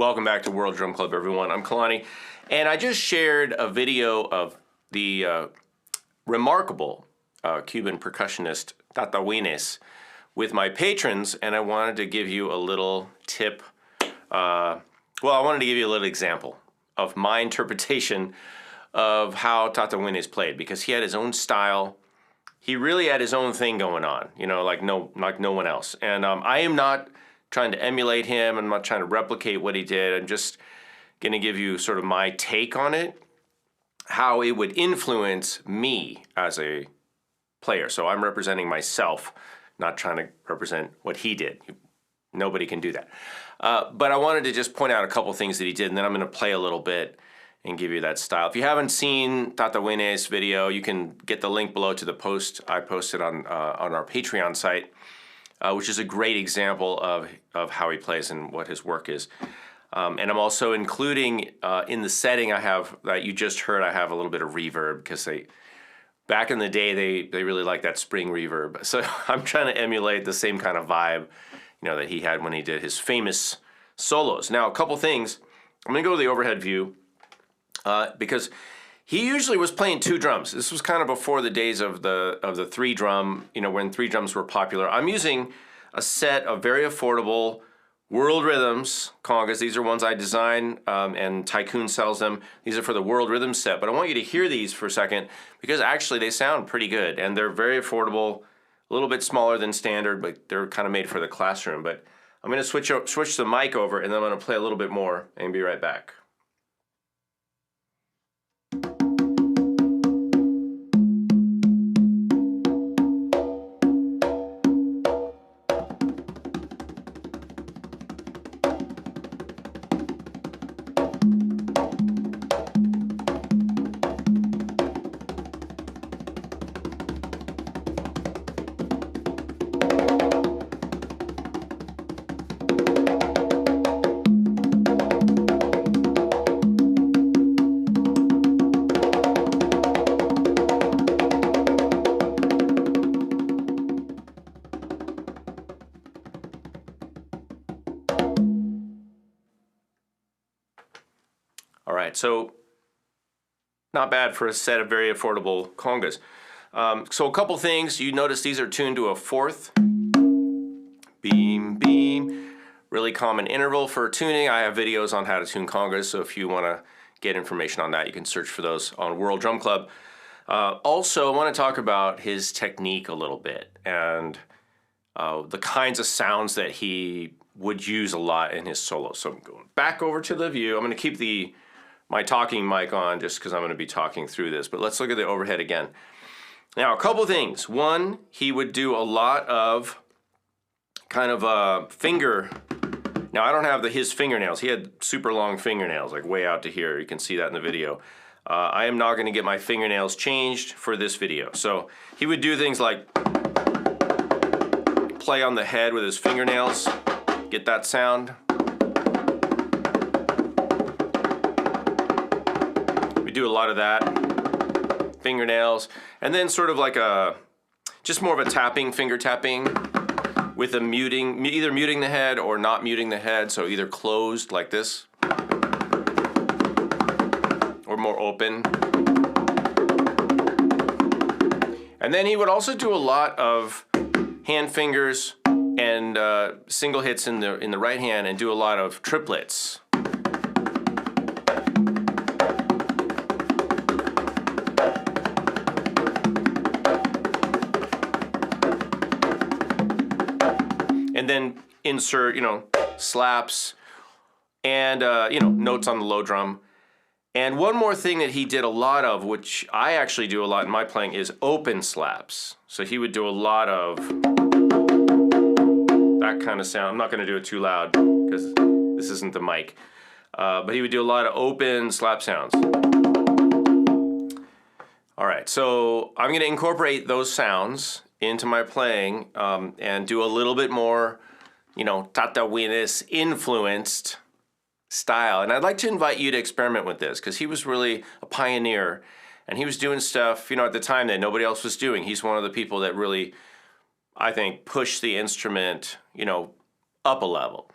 Welcome back to World Drum Club, everyone. I'm Kalani, and I just shared a video of the remarkable Cuban percussionist Tata Guines with my patrons, and I wanted to give you a little tip. I wanted to give you a little example of my interpretation of how Tata Guines played, because he had his own style. He really had his own thing going on, you know, like no one else. And I am not trying to emulate him. I'm not trying to replicate what he did. I'm just going to give you sort of my take on it, how it would influence me as a player. So I'm representing myself, not trying to represent what he did. Nobody can do that. But I wanted to just point out a couple things that he did, and then I'm going to play a little bit and give you that style. If you haven't seen Tata Guines' video, you can get the link below to the post I posted on our Patreon site, which is a great example of how he plays and what his work is. And I'm also including in the setting I have that you just heard, I have a little bit of reverb, because back in the day they really like that spring reverb. So I'm trying to emulate the same kind of vibe, you know, that he had when he did his famous solos. Now, a couple things. I'm gonna go to the overhead view. Because he usually was playing two drums. This was kind of before the days of the three drum, you know, when three drums were popular. I'm using a set of very affordable World Rhythms congas. These are ones I design, and Tycoon sells them. These are for the World Rhythm set, but I want you to hear these for a second, because actually they sound pretty good, and they're very affordable, a little bit smaller than standard, but they're kind of made for the classroom. But I'm gonna switch the mic over, and then I'm gonna play a little bit more and be right back. All right, so not bad for a set of very affordable congas. So a couple things. You notice these are tuned to a fourth. Beam, beam. Really common interval for tuning. I have videos on how to tune congas, so if you want to get information on that, you can search for those on World Drum Club. Also, I want to talk about his technique a little bit, and the kinds of sounds that he would use a lot in his solos. So I'm going back over to the view. I'm going to keep my talking mic on just because I'm going to be talking through this, but let's look at the overhead again. Now, a couple things. One, he would do a lot of kind of finger. Now, I don't have his fingernails. He had super long fingernails, like way out to here. You can see that in the video. I am not going to get my fingernails changed for this video. So he would do things like play on the head with his fingernails, get that sound. We do a lot of that, fingernails, and then sort of like just more of a tapping, finger tapping with a muting, either muting the head or not muting the head, so either closed like this or more open. And then he would also do a lot of hand fingers and single hits in the right hand, and do a lot of triplets. And then insert, you know, slaps and, you know, notes on the low drum. And one more thing that he did a lot of, which I actually do a lot in my playing, is open slaps. So he would do a lot of that kind of sound. I'm not going to do it too loud because this isn't the mic. But he would do a lot of open slap sounds. All right, so I'm going to incorporate those sounds into my playing and do a little bit more, you know, Tata Guines influenced style. And I'd like to invite you to experiment with this, because he was really a pioneer, and he was doing stuff, you know, at the time that nobody else was doing. He's one of the people that really, I think, pushed the instrument, you know, up a level.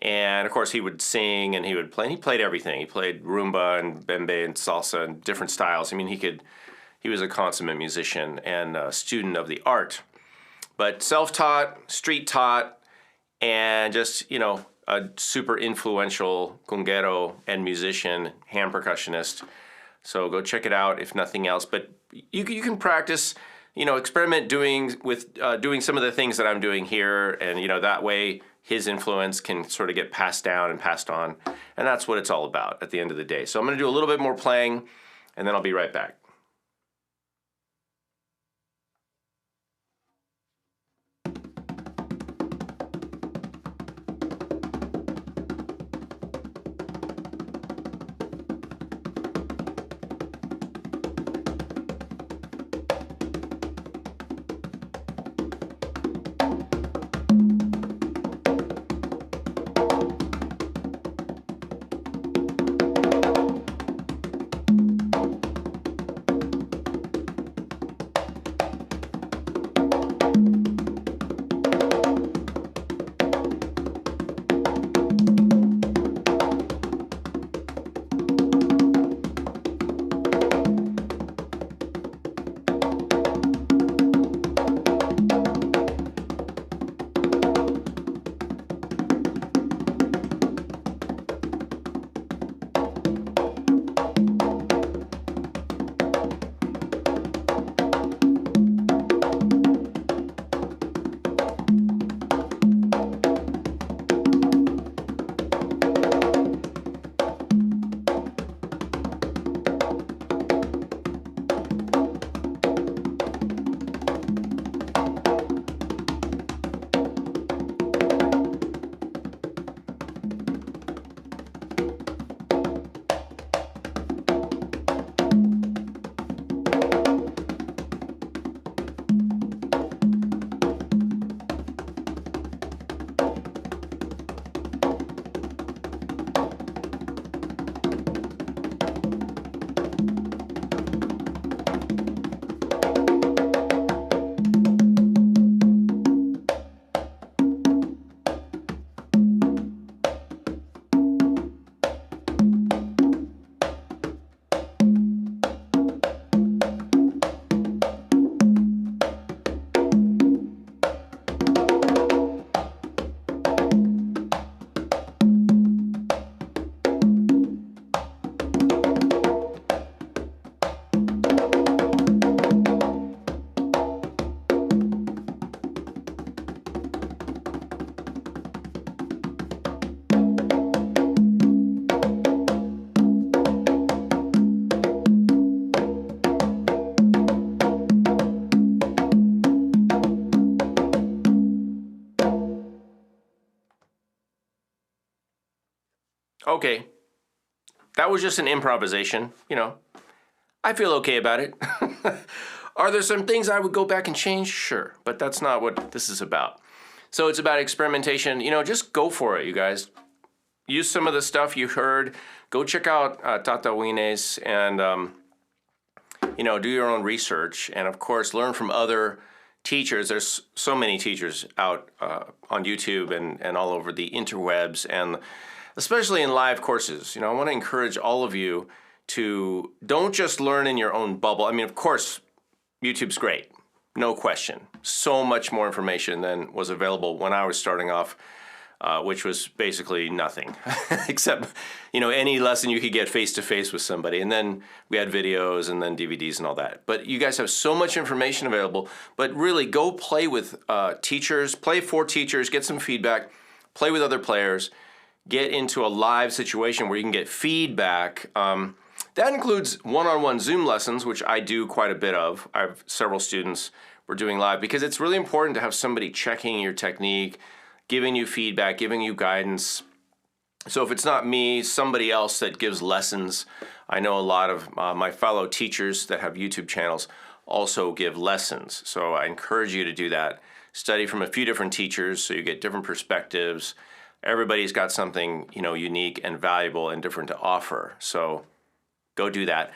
And of course he would sing and he would play, and he played everything. He played rumba and bembe and salsa and different styles. I mean, he was a consummate musician and a student of the art. But self-taught, street-taught, and just, you know, a super influential conguero and musician, hand percussionist. So go check it out if nothing else. But you can practice, you know, experiment doing some of the things that I'm doing here, and you know, that way his influence can sort of get passed down and passed on, and that's what it's all about at the end of the day. So I'm going to do a little bit more playing, and then I'll be right back. Okay, that was just an improvisation, you know. I feel okay about it. Are there some things I would go back and change? Sure, but that's not what this is about. So it's about experimentation. You know, just go for it, you guys. Use some of the stuff you heard. Go check out Tata Guines and, you know, do your own research. And of course, learn from other teachers. There's so many teachers out on YouTube and all over the interwebs, and especially in live courses. You know, I want to encourage all of you to don't just learn in your own bubble. I mean, of course, YouTube's great, no question. So much more information than was available when I was starting off, which was basically nothing, except, you know, any lesson you could get face-to-face with somebody. And then we had videos and then DVDs and all that. But you guys have so much information available, but really go play with teachers, play for teachers, get some feedback, play with other players, get into a live situation where you can get feedback. That includes one-on-one Zoom lessons, which I do quite a bit of. I have several students we're doing live because it's really important to have somebody checking your technique, giving you feedback, giving you guidance. So if it's not me, somebody else that gives lessons. I know a lot of my fellow teachers that have YouTube channels also give lessons. So I encourage you to do that. Study from a few different teachers so you get different perspectives. Everybody's got something, you know, unique and valuable and different to offer. So go do that.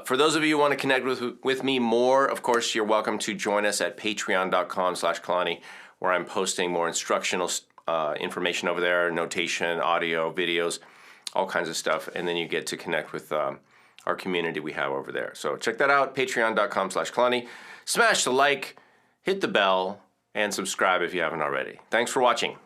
For those of you who want to connect with me more, of course, you're welcome to join us at patreon.com/Kalani, where I'm posting more instructional information over there, notation, audio, videos, all kinds of stuff. And then you get to connect with our community we have over there. So check that out, patreon.com/Kalani. Smash the like, hit the bell, and subscribe if you haven't already. Thanks for watching.